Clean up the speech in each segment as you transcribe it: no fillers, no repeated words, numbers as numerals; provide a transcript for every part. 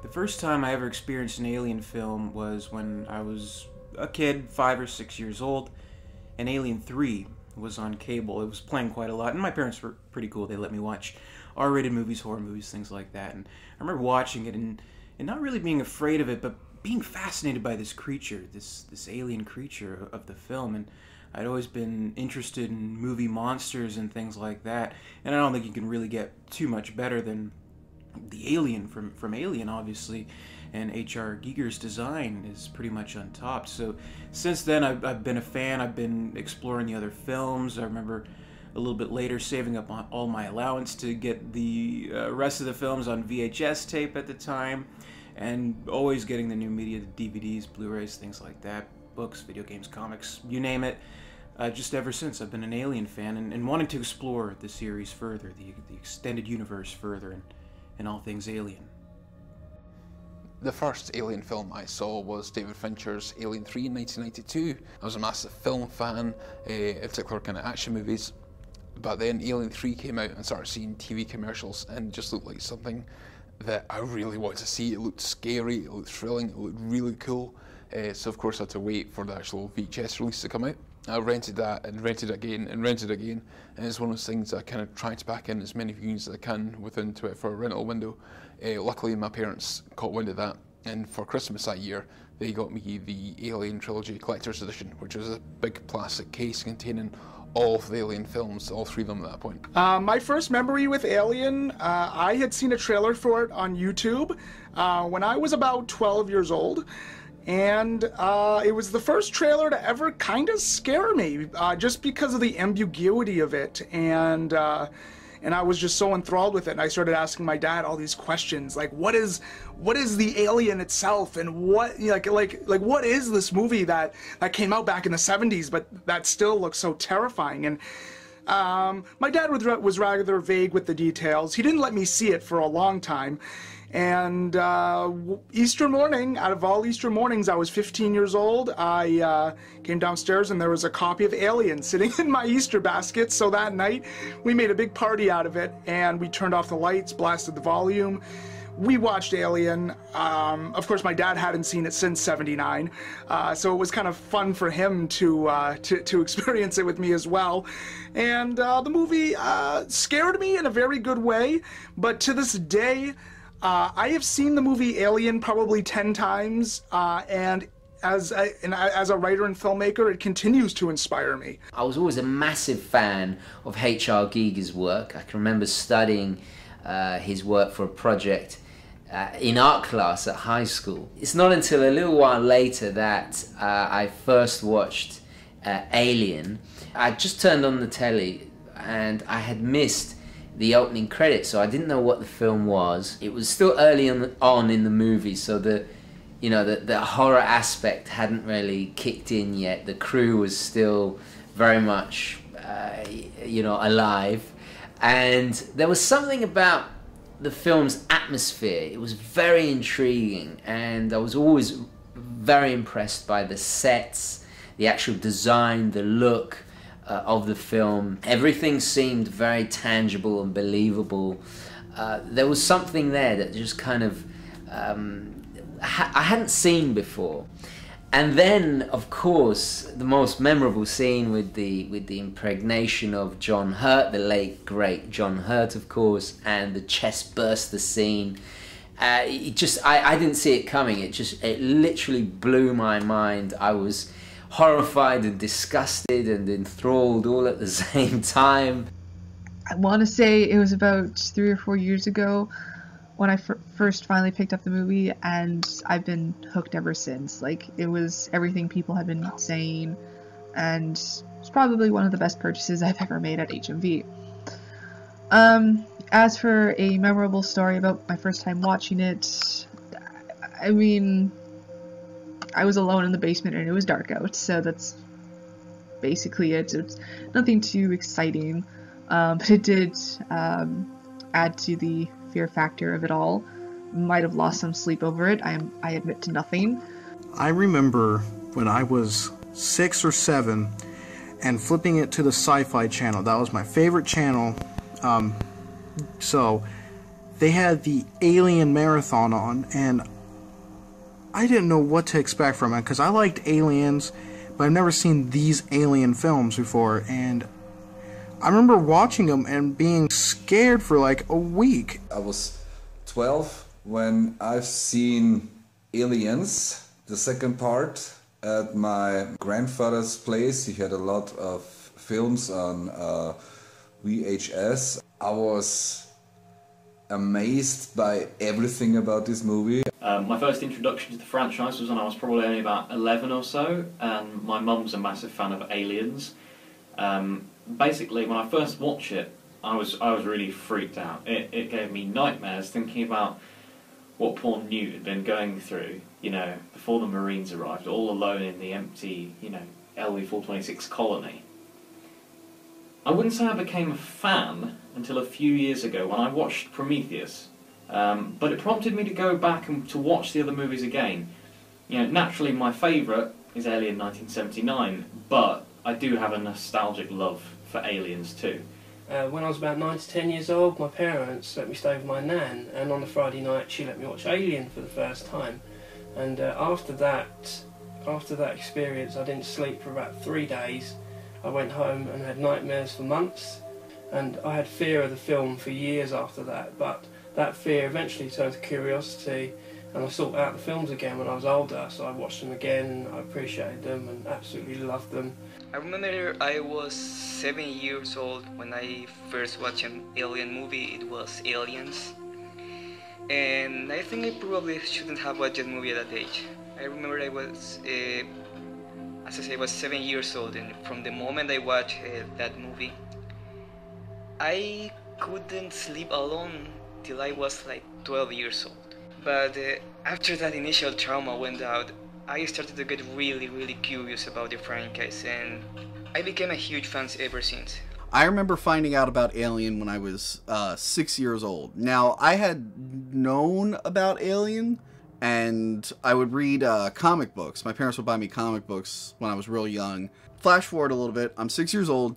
The first time I ever experienced an alien film was when I was a kid, 5 or 6 years old, and Alien 3 was on cable. It was playing quite a lot, and my parents were pretty cool. They let me watch R-rated movies, horror movies, things like that. And I remember watching it and not really being afraid of it, but being fascinated by this creature, this alien creature of the film. And I'd always been interested in movie monsters and things like that, and I don't think you can really get too much better than the alien from Alien, obviously, and H.R. Giger's design is pretty much untopped. So since then I've been a fan. I've been exploring the other films. I remember a little bit later saving up all my allowance to get the rest of the films on VHS tape at the time, and always getting the new media, the DVDs, Blu-rays, things like that, books, video games, comics, you name it. Just ever since I've been an Alien fan and wanting to explore the series further, the extended universe further, and all things Alien. The first Alien film I saw was David Fincher's Alien 3 in 1992. I was a massive film fan, in particular kind of action movies. But then Alien 3 came out and started seeing TV commercials and it just looked like something that I really wanted to see. It looked scary, it looked thrilling, it looked really cool. So of course I had to wait for the actual VHS release to come out. I rented that and rented it again and rented it again, and it's one of those things I kind of try to pack in as many viewings as I can within 24-hour rental window. Luckily my parents caught wind of that, and for Christmas that year they got me the Alien Trilogy Collector's Edition, which was a big plastic case containing all of the Alien films, all three of them at that point. My first memory with Alien, I had seen a trailer for it on YouTube when I was about 12 years old. And it was the first trailer to ever kind of scare me, just because of the ambiguity of it, and I was just so enthralled with it. And I started asking my dad all these questions, like what is the alien itself, and what what is this movie that came out back in the 70s, but that still looks so terrifying. And my dad was rather vague with the details. He didn't let me see it for a long time. And Easter morning, out of all Easter mornings, I was 15 years old. I came downstairs and there was a copy of Alien sitting in my Easter basket. So that night, we made a big party out of it, and we turned off the lights, blasted the volume. We watched Alien. Of course, my dad hadn't seen it since '79, so it was kind of fun for him to experience it with me as well. And the movie scared me in a very good way, but to this day, I have seen the movie Alien probably 10 times, and as a writer and filmmaker, it continues to inspire me. I was always a massive fan of H.R. Giger's work. I can remember studying his work for a project in art class at high school. It's not until a little while later that I first watched Alien. I just turned on the telly and I had missed the opening credits, so I didn't know what the film was. It was still early on in the movie, so the horror aspect hadn't really kicked in yet. The crew was still very much alive, and there was something about the film's atmosphere. It was very intriguing, and I was always very impressed by the sets, the actual design, the look of the film. Everything seemed very tangible and believable. There was something there that just kind of I hadn't seen before. And then, of course, the most memorable scene with the impregnation of John Hurt, the late great John Hurt, of course, and the chest burster scene. I didn't see it coming. It literally blew my mind. I was horrified and disgusted and enthralled all at the same time. I want to say it was about 3 or 4 years ago when I first finally picked up the movie, and I've been hooked ever since. Like, it was everything people had been saying, and it's probably one of the best purchases I've ever made at HMV. As for a memorable story about my first time watching it, I mean, I was alone in the basement and it was dark out, so that's basically it. It's nothing too exciting, but it did add to the fear factor of it all. Might have lost some sleep over it, I admit to nothing. I remember when I was 6 or 7 and flipping it to the Sci-Fi channel. That was my favorite channel. So they had the Alien Marathon on, and I didn't know what to expect from it, because I liked Aliens, but I've never seen these Alien films before, and I remember watching them and being scared for like a week. I was 12 when I've seen Aliens, the second part, at my grandfather's place. He had a lot of films on VHS. I was amazed by everything about this movie. My first introduction to the franchise was when I was probably only about 11 or so, and my mum's a massive fan of Aliens. Basically, when I first watched it, I was really freaked out. It gave me nightmares thinking about what poor Newt had been going through, you know, before the Marines arrived, all alone in the empty, you know, LV-426 colony. I wouldn't say I became a fan until a few years ago when I watched Prometheus, but it prompted me to go back and to watch the other movies again. You know, naturally my favourite is Alien 1979, but I do have a nostalgic love for Aliens too. When I was about 9 to 10 years old, my parents let me stay with my nan, and on a Friday night she let me watch Alien for the first time. And after that experience, I didn't sleep for about 3 days. I went home and had nightmares for months, and I had fear of the film for years after that, but that fear eventually turned to curiosity, and I sought out the films again when I was older, so I watched them again, I appreciated them and absolutely loved them. I remember I was 7 years old when I first watched an Alien movie. It was Aliens, and I think I probably shouldn't have watched that movie at that age. I remember I was, as I say, I was 7 years old, and from the moment I watched that movie, I couldn't sleep alone till I was like 12 years old. But after that initial trauma went out, I started to get really curious about the franchise, and I became a huge fan ever since. I remember finding out about Alien when I was 6 years old. Now, I had known about Alien, and I would read comic books. My parents would buy me comic books when I was real young. Flash forward a little bit, I'm 6 years old,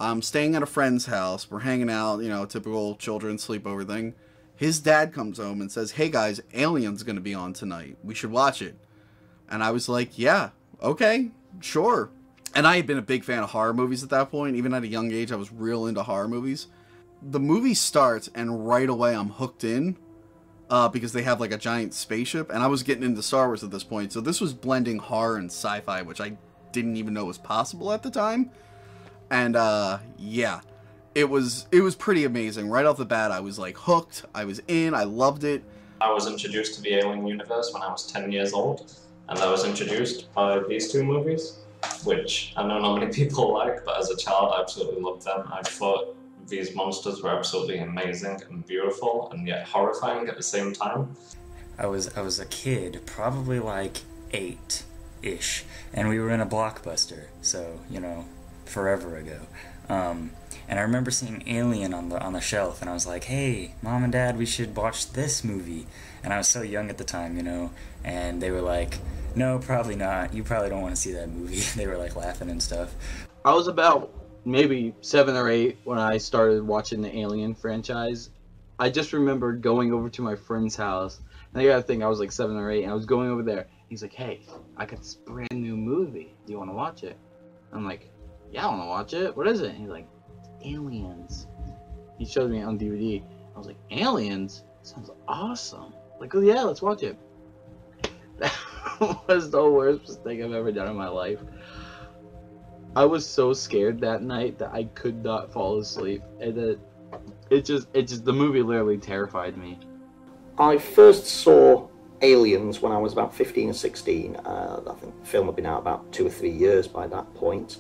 I'm staying at a friend's house, we're hanging out, you know, typical children sleepover thing. His dad comes home and says, "Hey guys, Alien's gonna be on tonight, we should watch it." And I was like, yeah, okay, sure. And I had been a big fan of horror movies at that point. Even at a young age, I was real into horror movies. The movie starts, and right away I'm hooked in, because they have like a giant spaceship, and I was getting into Star Wars at this point. So this was blending horror and sci-fi, which I didn't even know was possible at the time. And yeah, it was pretty amazing. Right off the bat, I was like hooked. I was in. I loved it. I was introduced to the Alien universe when I was 10 years old, and I was introduced by these two movies, which I know not many people like, but as a child I absolutely loved them. I thought these monsters were absolutely amazing and beautiful and yet horrifying at the same time. I was a kid, probably like 8-ish, and we were in a Blockbuster, so, you know, forever ago. And I remember seeing Alien on the shelf, and I was like, "Hey, Mom and Dad, we should watch this movie." And I was so young at the time, you know, and they were like, "No, probably not. You probably don't want to see that movie." They were like laughing and stuff. I was about maybe 7 or 8 when I started watching the Alien franchise. I just remembered going over to my friend's house. And I gotta think I was like 7 or 8, and I was going over there. He's like, "Hey, I got this brand new movie. Do you want to watch it?" I'm like, "Yeah, I want to watch it. What is it?" And he's like, "Aliens." He showed me on DVD. I was like, "Aliens? Sounds awesome." Like, "Oh yeah, let's watch it." That was the worst mistake I've ever done in my life. I was so scared that night that I could not fall asleep, and it just the movie literally terrified me. I first saw Aliens when I was about 15 or 16. I think the film had been out about 2 or 3 years by that point.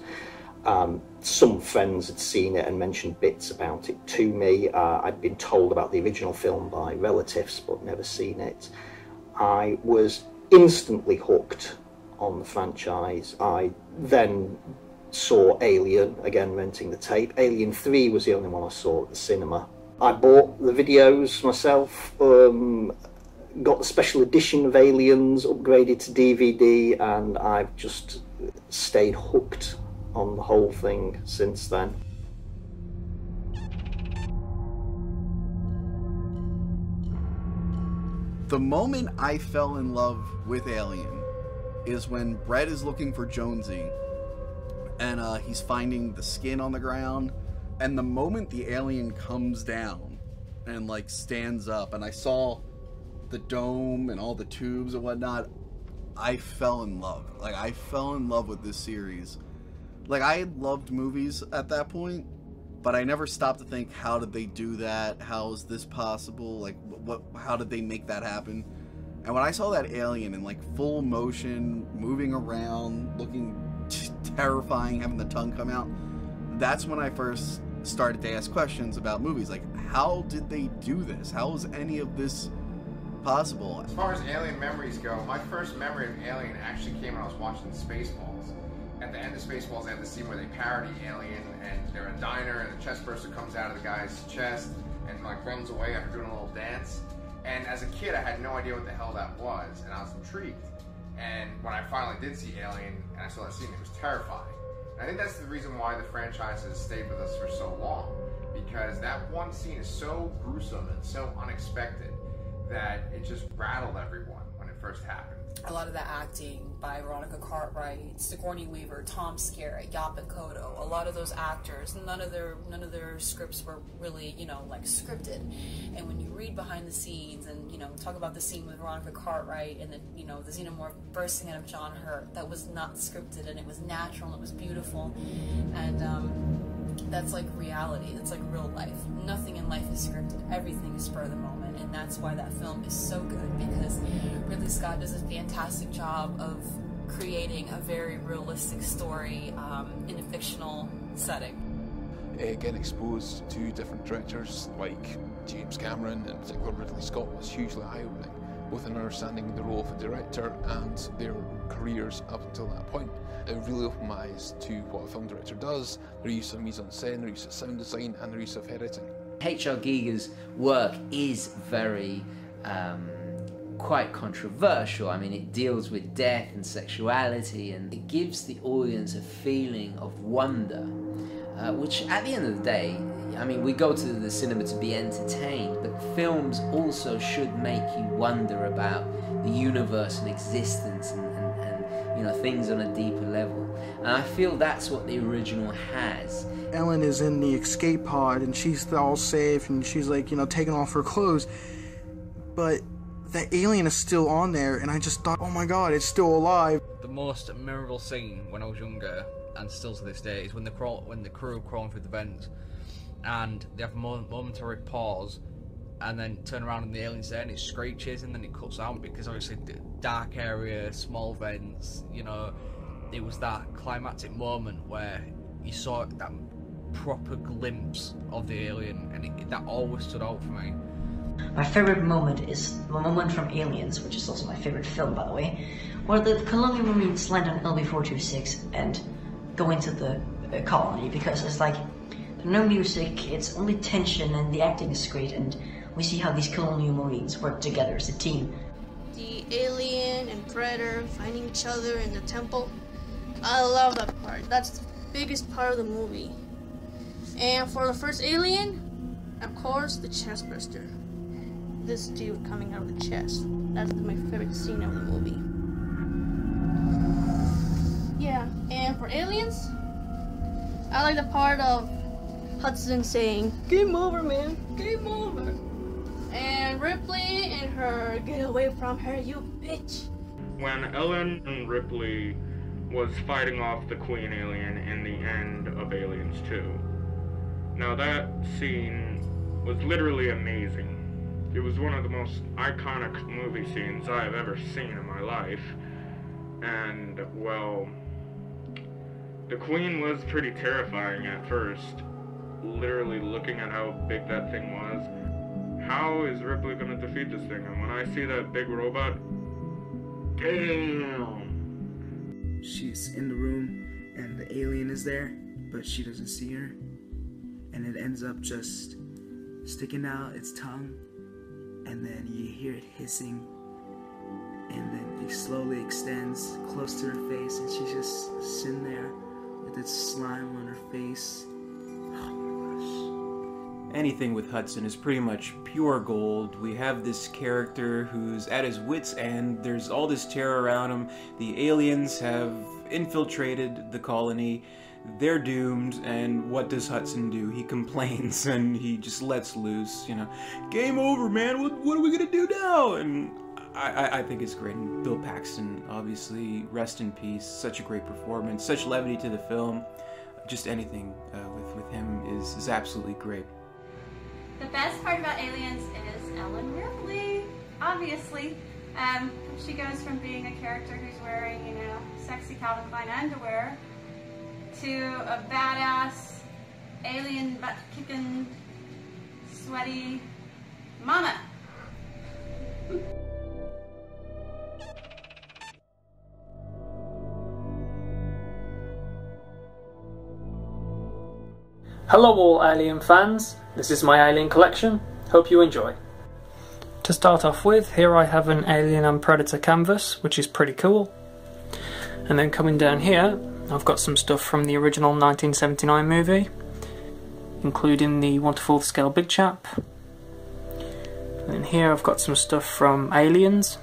Some friends had seen it and mentioned bits about it to me. I'd been told about the original film by relatives but never seen it. I was instantly hooked on the franchise. I then saw Alien, again renting the tape. Alien 3 was the only one I saw at the cinema. I bought the videos myself, got the special edition of Aliens, upgraded to DVD, and I've just stayed hooked on the whole thing since then. The moment I fell in love with Alien is when Brett is looking for Jonesy, and he's finding the skin on the ground, and the moment the alien comes down and like stands up, and I saw the dome and all the tubes and whatnot, I fell in love. Like, I fell in love with this series. Like, I loved movies at that point, but I never stopped to think, how did they do that? How is this possible? Like, how did they make that happen? And when I saw that alien in like full motion, moving around, looking terrifying, having the tongue come out, that's when I first started to ask questions about movies. Like, how did they do this? How is any of this possible? As far as Alien memories go, my first memory of Alien actually came when I was watching Spaceballs. At the end of Spaceballs, they have the scene where they parody Alien, and they're in a diner, and the chest burster comes out of the guy's chest and like runs away after doing a little dance. And as a kid, I had no idea what the hell that was, and I was intrigued. And when I finally did see Alien, and I saw that scene, it was terrifying. And I think that's the reason why the franchise has stayed with us for so long, because that one scene is so gruesome and so unexpected that it just rattled everyone when it first happened. A lot of the acting by Veronica Cartwright, Sigourney Weaver, Tom Skerritt, Yaphet Kotto, a lot of those actors, none of their scripts were really, like scripted. And when you read behind the scenes and, talk about the scene with Veronica Cartwright and then, the xenomorph bursting out of John Hurt, that was not scripted, and it was natural and it was beautiful. And that's like reality. That's like real life. Nothing in life is scripted. Everything is spur of the moment, and that's why that film is so good, because Ridley Scott does a fantastic job of creating a very realistic story in a fictional setting. Getting exposed to different directors like James Cameron and particularly Ridley Scott was hugely eye-opening, both in understanding the role of the director and their careers up until that point. It really opened my eyes to what a film director does, their use of mise-en-scène, their use of sound design, and their use of editing. H.R. Giger's work is very quite controversial. I mean, it deals with death and sexuality, and it gives the audience a feeling of wonder, which at the end of the day, I mean, we go to the cinema to be entertained, but films also should make you wonder about the universe and existence and things on a deeper level. And I feel that's what the original has. Ellen is in the escape pod and she's all safe and she's like, taking off her clothes. But the alien is still on there, and I just thought, oh my god, it's still alive. The most memorable scene when I was younger, and still to this day, is when the crew are crawling through the vents and they have a momentary pause and then turn around and the alien's there and it screeches and then it cuts out, because obviously dark area, small vents, it was that climactic moment where you saw that proper glimpse of the alien, and that always stood out for me. My favorite moment is the moment from Aliens, which is also my favorite film, by the way, where the colonial marines land on LV-426 and go into the colony, because it's like no music, it's only tension, and the acting is great, and we see how these colonial marines work together as a team. The alien and Predator finding each other in the temple, I love that part. That's the biggest part of the movie. And for the first alien, of course, the chest burster. This dude coming out of the chest. That's my favorite scene of the movie. Yeah, and for aliens, I like the part of Hudson saying, "Game over, man, game over." And Ripley and her, "Get away from her, you bitch." When Ellen and Ripley was fighting off the Queen alien in the end of Aliens 2. Now that scene was literally amazing. It was one of the most iconic movie scenes I have ever seen in my life. And, well, the Queen was pretty terrifying at first, literally looking at how big that thing was. How is Ripley gonna defeat this thing? And when I see that big robot, damn! She's in the room and the alien is there, but she doesn't see her. And it ends up just sticking out its tongue, and then you hear it hissing, and then it slowly extends close to her face, and she's just sitting there with its slime on her face. Oh my gosh. anything with Hudson is pretty much pure gold. We have this character who's at his wit's end. There's all this terror around him. The aliens have infiltrated the colony. They're doomed, and what does Hudson do? He complains and he just lets loose, you know, game over, man, what are we gonna do now? And I think it's great. And Bill Paxton, obviously, rest in peace. Such a great performance, such levity to the film. Just anything with him is absolutely great. The best part about Aliens is Ellen Ripley, obviously. She goes from being a character who's wearing, you know, sexy Calvin Klein underwear to a badass, alien butt-kicking, sweaty mama. Hello all Alien fans, this is my Alien collection, hope you enjoy. To start off with, here I have an Alien and Predator canvas, which is pretty cool. And then coming down here, I've got some stuff from the original 1979 movie, including the 1:4 scale Big Chap. And then here I've got some stuff from Aliens.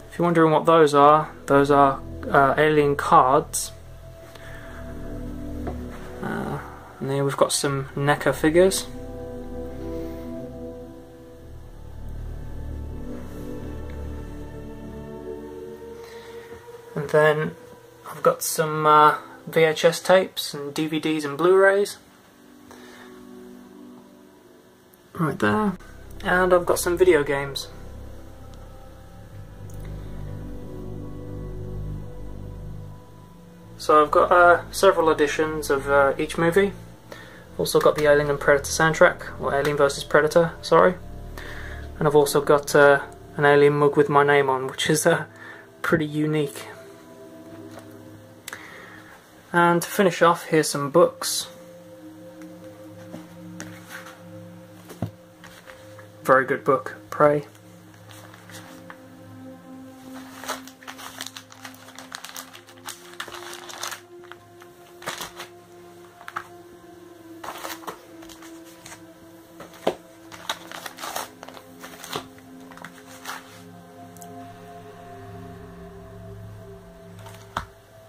If you're wondering what those are Alien cards. And then we've got some NECA figures. And then I've got some VHS tapes and DVDs and Blu-rays. Right there. And I've got some video games. So I've got several editions of each movie. Also got the Alien and Predator soundtrack, or Alien vs Predator, sorry. And I've also got an Alien mug with my name on, which is pretty unique. And to finish off, here's some books. Very good book, Prey.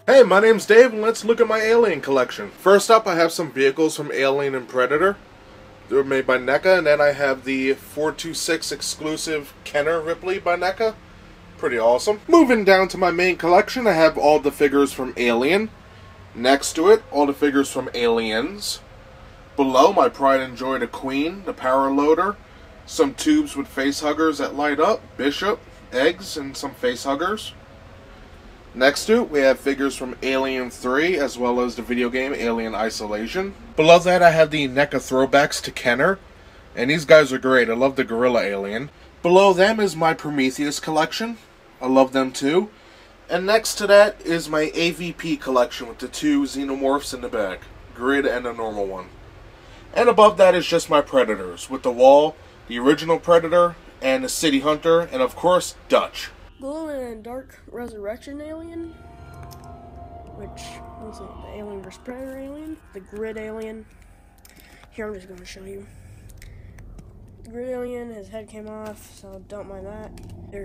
Hey, my name's Dave, and let's look at my Alien collection. First up, I have some vehicles from Alien and Predator. They were made by NECA, and then I have the 426 exclusive Kenner Ripley by NECA. Pretty awesome. Moving down to my main collection, I have all the figures from Alien. Next to it, all the figures from Aliens. Below, my pride and joy to Queen, the power loader. Some tubes with face huggers that light up, Bishop, eggs, and some face huggers. Next to it, we have figures from Alien 3, as well as the video game Alien Isolation. Below that, I have the NECA throwbacks to Kenner, and these guys are great. I love the Gorilla Alien. Below them is my Prometheus collection. I love them too. And next to that is my AVP collection with the two xenomorphs in the back, Grid and a normal one. And above that is just my Predators, with the Wall, the original Predator, and the City Hunter, and of course, Dutch. Glow and Dark Resurrection Alien, which was the Alien vs Predator Alien, the Grid Alien. Here, I'm just going to show you. The Grid Alien, his head came off, so don't mind that.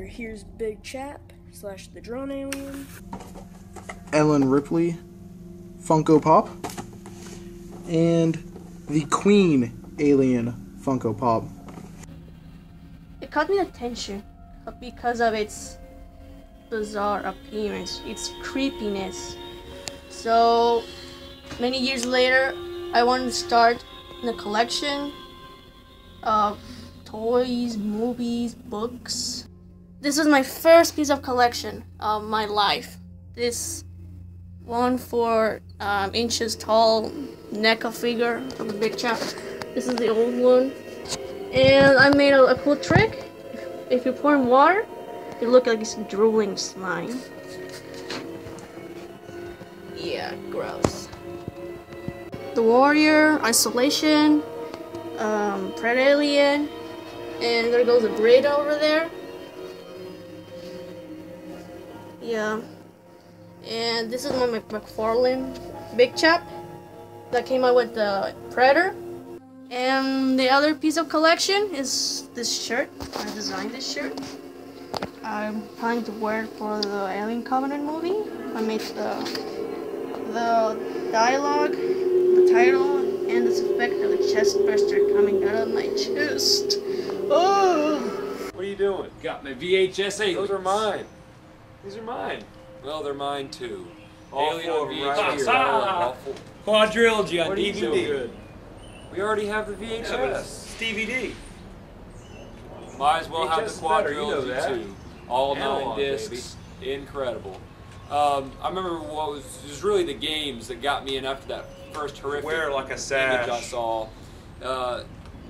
Here's Big Chap / the Drone Alien. Ellen Ripley Funko Pop. And the Queen Alien Funko Pop. It caught my attention because of its bizarre appearance, its creepiness. So many years later, I wanted to start a collection of toys, movies, books. This was my first piece of collection of my life. This 1/4 inches tall NECA figure of the Big Chap. This is the old one. And I made a cool trick. If you pour in water, it looks like it's drooling slime. Yeah, gross. The Warrior, Isolation, Predator Alien, and there goes a Grid over there. Yeah. And this is my McFarlane Big Chap. that came out with the Predator. And the other piece of collection is this shirt. I designed this shirt. I'm planning to wear it for the Alien Covenant movie. I made the dialogue, the title, and this effect of a chest burster coming out of my chest. Oh! What are you doing? Got my VHS 8. Those are mine. These are mine. Well, they're mine too. All Alien four on right VHS. here. All four. Quadrilogy on What are you DVD. doing? Good. We already have the VHS. Yeah, but it's DVD. Might as well have the VHS is better, you know quadrilogy that. too. All Analog, 9 discs. Incredible. I remember what was really the games that got me in after that first horrific Wear like a image sash. I saw.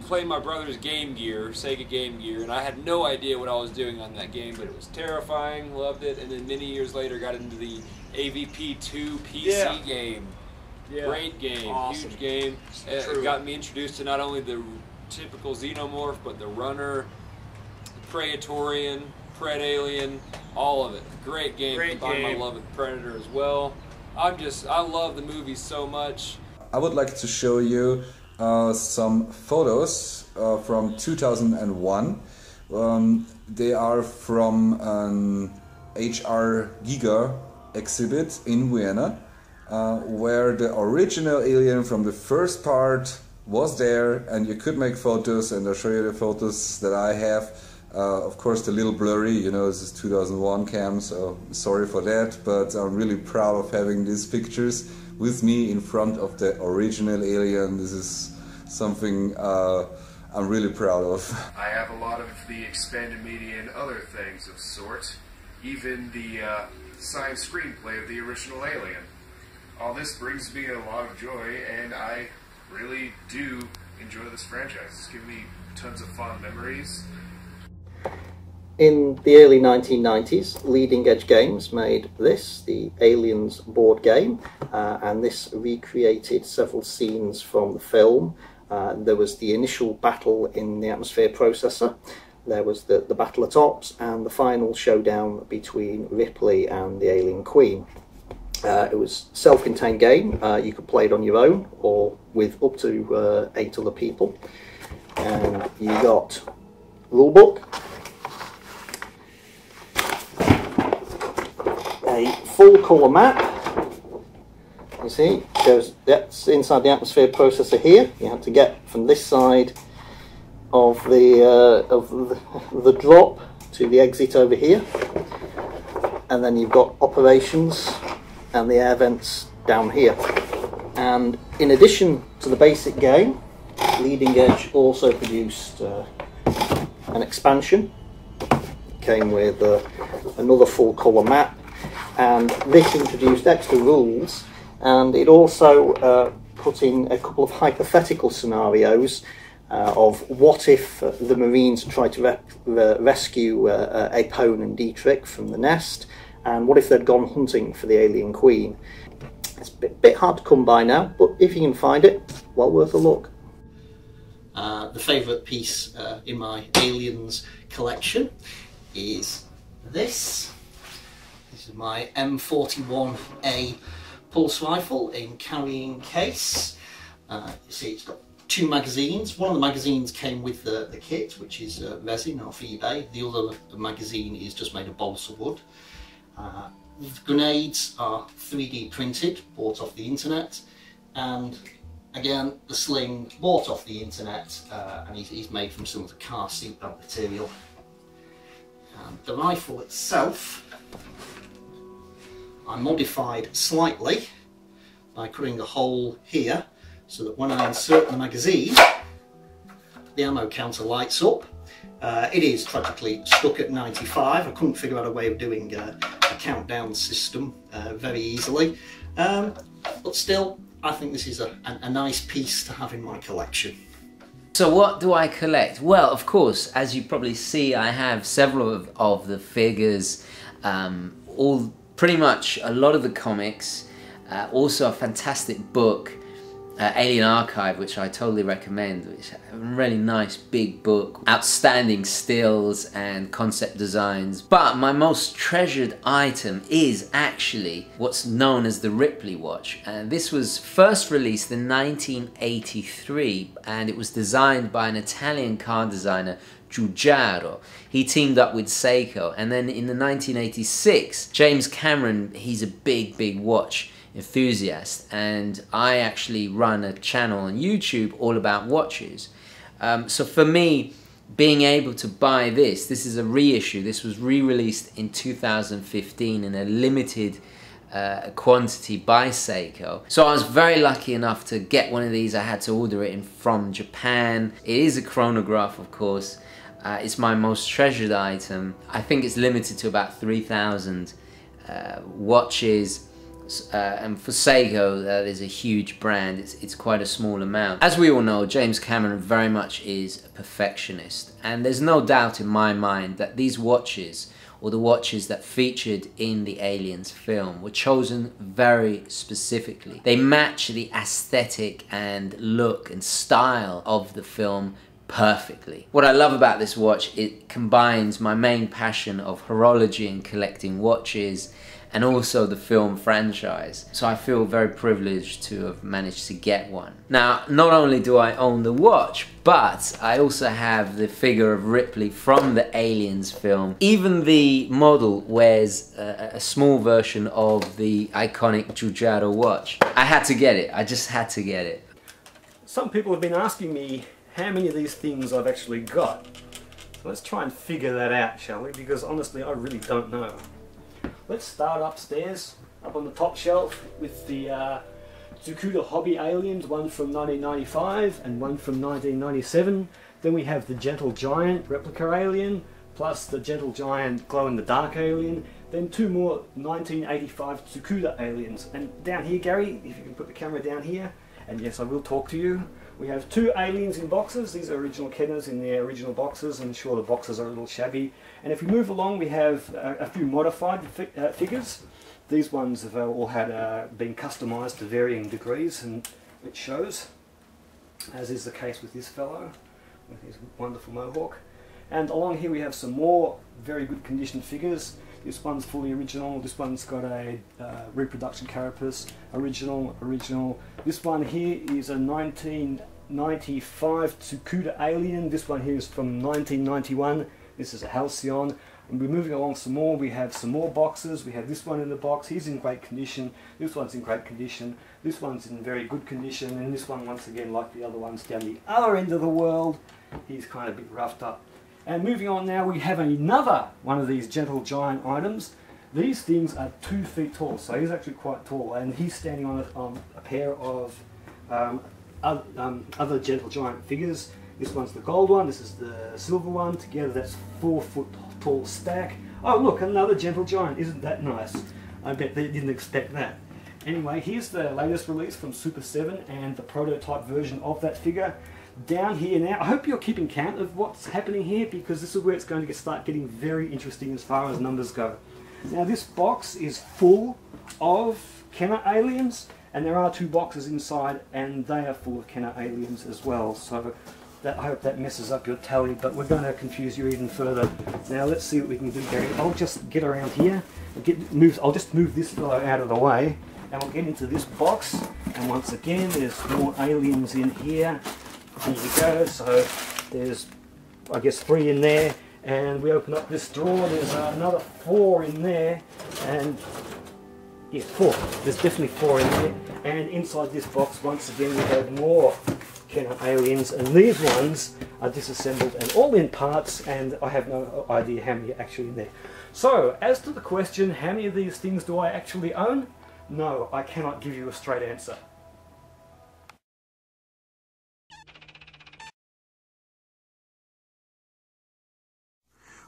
Playing my brother's Game Gear, Sega Game Gear, and I had no idea what I was doing on that game, but it was terrifying, loved it, and then many years later got into the AVP2 PC game. Yeah. Great game, Awesome. huge game. It's It true. got me introduced to not only the typical Xenomorph, but the Runner, Praetorian, Pred Alien, all of it. Great game. Great Combined game. my love with Predator as well. I love the movie so much. I would like to show you some photos from 2001. They are from an HR Giga exhibit in Vienna, where the original alien from the first part was there, and you could make photos, and I'll show you the photos that I have. Of course, they're a little blurry, you know, this is 2001 cam, so sorry for that, but I'm really proud of having these pictures with me in front of the original alien. This is something I'm really proud of. I have a lot of the expanded media and other things of sort, even the signed screenplay of the original Alien. All this brings me a lot of joy, and I really do enjoy this franchise. It's given me tons of fond memories. In the early 1990s, Leading Edge Games made this, the Aliens board game, and this recreated several scenes from the film. There was the initial battle in the atmosphere processor, there was the battle at Ops, and the final showdown between Ripley and the Alien Queen. It was a self-contained game. You could play it on your own or with up to 8 other people. And you got rulebook, a full colour map. You see, shows that's inside the atmosphere processor here. You have to get from this side of the drop to the exit over here, and then you've got operations and the air vents down here. And in addition to the basic game, Leading Edge also produced an expansion. It came with another full colour map, and this introduced extra rules, and it also put in a couple of hypothetical scenarios of what if the Marines tried to rescue Apone and Dietrich from the nest, and what if they'd gone hunting for the Alien Queen. It's a bit hard to come by now, but if you can find it, well worth a look. The favourite piece in my Aliens collection is this. This is my M41A pulse rifle in carrying case. You see it's got 2 magazines. One of the magazines came with the kit, which is resin off eBay. The other magazine is just made of balsa wood. The grenades are 3D printed, bought off the internet, and again the sling bought off the internet, and he's made from some of the car seatbelt material. The rifle itself I modified slightly by putting a hole here so that when I insert the magazine the ammo counter lights up. It is tragically stuck at 95. I couldn't figure out a way of doing a countdown system very easily, but still I think this is a nice piece to have in my collection. So what do I collect? Well, of course, as you probably see, I have several of the figures, all pretty much a lot of the comics, also a fantastic book Alien Archive, which I totally recommend, which is a really nice big book, outstanding stills and concept designs. But my most treasured item is actually what's known as the Ripley watch, and this was first released in 1983, and it was designed by an Italian car designer, Giugiaro. He teamed up with Seiko, and then in the 1986, James Cameron, he's a big watch enthusiast, and I actually run a channel on YouTube all about watches. So for me, being able to buy this is a reissue. This was re-released in 2015 in a limited quantity by Seiko. So I was very lucky enough to get one of these. I had to order it from Japan. It is a chronograph, of course. It's my most treasured item. I think it's limited to about 3,000 watches. And for Seiko, that is a huge brand. It's quite a small amount. As we all know, James Cameron very much is a perfectionist, and there's no doubt in my mind that these watches, or the watches that featured in the Aliens film, were chosen very specifically. They match the aesthetic and look and style of the film perfectly. What I love about this watch, it combines my main passion of horology and collecting watches, and also the film franchise. So I feel very privileged to have managed to get one. Now, not only do I own the watch, but I also have the figure of Ripley from the Aliens film. Even the model wears a small version of the iconic Giugiaro watch. I had to get it. I just had to get it. Some people have been asking me how many of these things I've actually got. So let's try and figure that out, shall we? Because honestly, I really don't know. Let's start upstairs, up on the top shelf, with the Tsukuda Hobby Aliens, one from 1995 and one from 1997. Then we have the Gentle Giant replica alien, plus the Gentle Giant glow-in-the-dark alien. Then two more 1985 Tsukuda aliens. And down here, Gary, if you can put the camera down here, and yes, I will talk to you. We have two aliens in boxes. These are original Kenners in their original boxes, and sure, the boxes are a little shabby. And if we move along, we have a few modified figures. These ones have all had been customized to varying degrees, and it shows, as is the case with this fellow, with his wonderful mohawk. And along here we have some more very good condition figures. This one's fully original, this one's got a reproduction carapace, original. This one here is a 1995 Tsukuda alien. This one here is from 1991. This is a Halcyon. And we're moving along some more. We have some more boxes. We have this one in the box. He's in great condition. This one's in great condition. This one's in very good condition. And this one, once again, like the other ones down the other end of the world, he's kind of a bit roughed up. And moving on now, we have another one of these Gentle Giant items. These things are 2 feet tall, so he's actually quite tall, and he's standing on a pair of other Gentle Giant figures. This one's the gold one, this is the silver one. Together that's 4 foot tall stack. Oh look, another Gentle Giant, isn't that nice? I bet they didn't expect that. Anyway, here's the latest release from Super 7 and the prototype version of that figure. Down here now, I hope you're keeping count of what's happening here, because this is where it's going to start getting very interesting as far as numbers go. Now this box is full of Kenner aliens, and there are 2 boxes inside, and they are full of Kenner aliens as well. So I hope that messes up your tally, but we're going to confuse you even further. Now let's see what we can do, Gary. I'll just get around here, I'll just move this fellow out of the way, and we'll get into this box. And once again, there's more aliens in here. Here you go, so there's, I guess, 3 in there, and we open up this drawer, there's another 4 in there, and yeah, 4, there's definitely 4 in there, and inside this box, once again, we have more Kenner aliens, and these ones are disassembled and all in parts, and I have no idea how many are actually in there. So, as to the question, how many of these things do I actually own? No, I cannot give you a straight answer.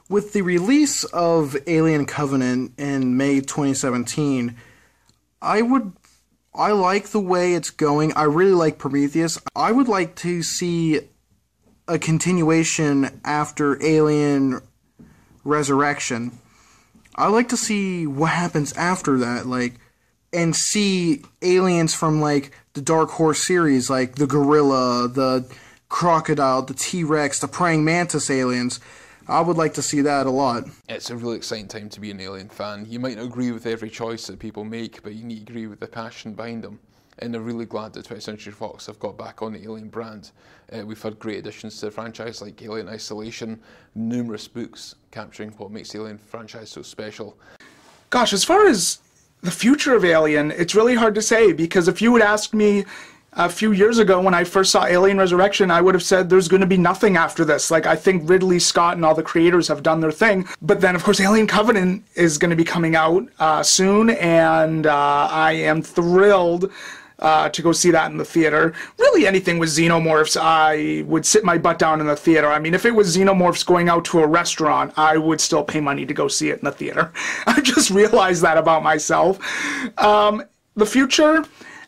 With the release of Alien Covenant in May 2017, I like the way it's going. I really like Prometheus. I would like to see a continuation after Alien Resurrection. I like to see what happens after that. Like, and see aliens from like the Dark Horse series, like the gorilla, the crocodile, the T-Rex, the praying mantis aliens. I would like to see that a lot. It's a really exciting time to be an Alien fan. You might not agree with every choice that people make, but you need to agree with the passion behind them. And I'm really glad that 20th Century Fox have got back on the Alien brand. We've had great additions to the franchise like Alien Isolation, numerous books capturing what makes the Alien franchise so special. Gosh, as far as the future of Alien, it's really hard to say, because if you would ask me a few years ago when I first saw Alien Resurrection, I would have said there's going to be nothing after this. Like, I think Ridley Scott and all the creators have done their thing. But then, of course, Alien Covenant is going to be coming out soon, and I am thrilled to go see that in the theater. Really, anything with xenomorphs, I would sit my butt down in the theater. I mean, if it was xenomorphs going out to a restaurant, I would still pay money to go see it in the theater. I just realized that about myself. The future,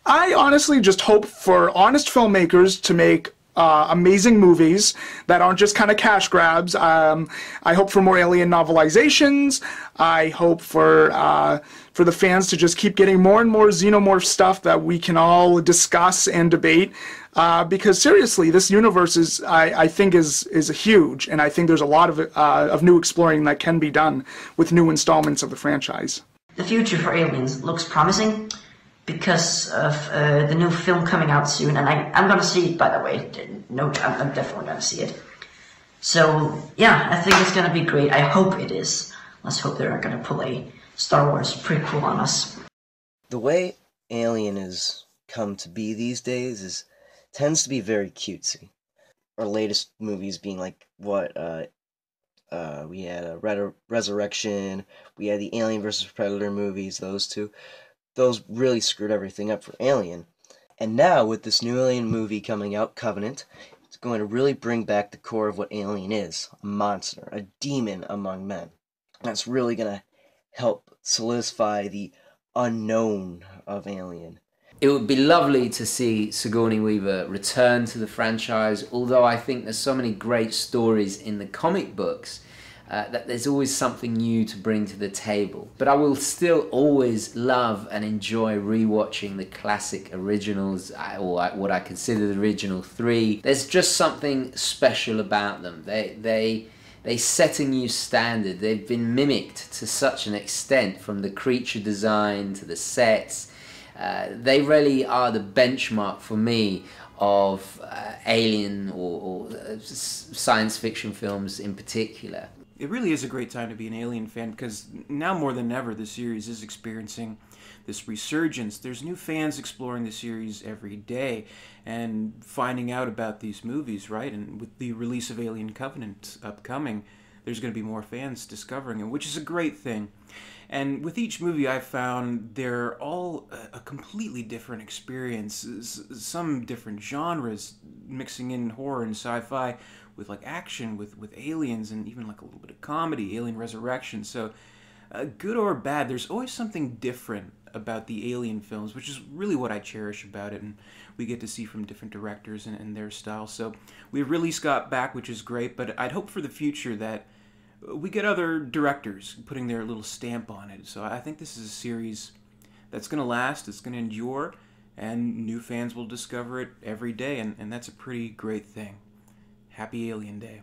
I honestly just hope for honest filmmakers to make amazing movies that aren't just kind of cash grabs. I hope for more Alien novelizations. I hope for the fans to just keep getting more and more xenomorph stuff that we can all discuss and debate. Because seriously, this universe is, I think, is huge, and I think there's a lot of new exploring that can be done with new installments of the franchise. The future for Aliens looks promising because of the new film coming out soon, and I'm going to see it, by the way. No, I'm definitely going to see it. So, yeah, I think it's going to be great. I hope it is. Let's hope they're not going to pull a Star Wars prequel on us. The way Alien has come to be these days tends to be very cutesy. Our latest movies being like we had Resurrection, we had the Alien vs. Predator movies, those two. Those really screwed everything up for Alien. And now, with this new Alien movie coming out, Covenant, it's going to really bring back the core of what Alien is. A monster, a demon among men. That's really going to help solidify the unknown of Alien. It would be lovely to see Sigourney Weaver return to the franchise, although I think there's so many great stories in the comic books that there's always something new to bring to the table. But I will still always love and enjoy rewatching the classic originals, or what I consider the original three. There's just something special about them. They set a new standard. They've been mimicked to such an extent, from the creature design to the sets. They really are the benchmark for me of alien or science fiction films in particular. It really is a great time to be an Alien fan, because now more than ever the series is experiencing this resurgence. There's new fans exploring the series every day and finding out about these movies, right? And with the release of Alien Covenant upcoming, there's going to be more fans discovering it, which is a great thing. And with each movie I've found, they're all a completely different experience. Some different genres, mixing in horror and sci-fi with like action, with aliens, and even like a little bit of comedy, Alien Resurrection. So good or bad, there's always something different about the Alien films, which is really what I cherish about it, and we get to see from different directors and their style. So we have Ridley Scott back, which is great, but I'd hope for the future that we get other directors putting their little stamp on it. So I think this is a series that's going to last, it's going to endure, and new fans will discover it every day, and that's a pretty great thing. Happy Alien Day.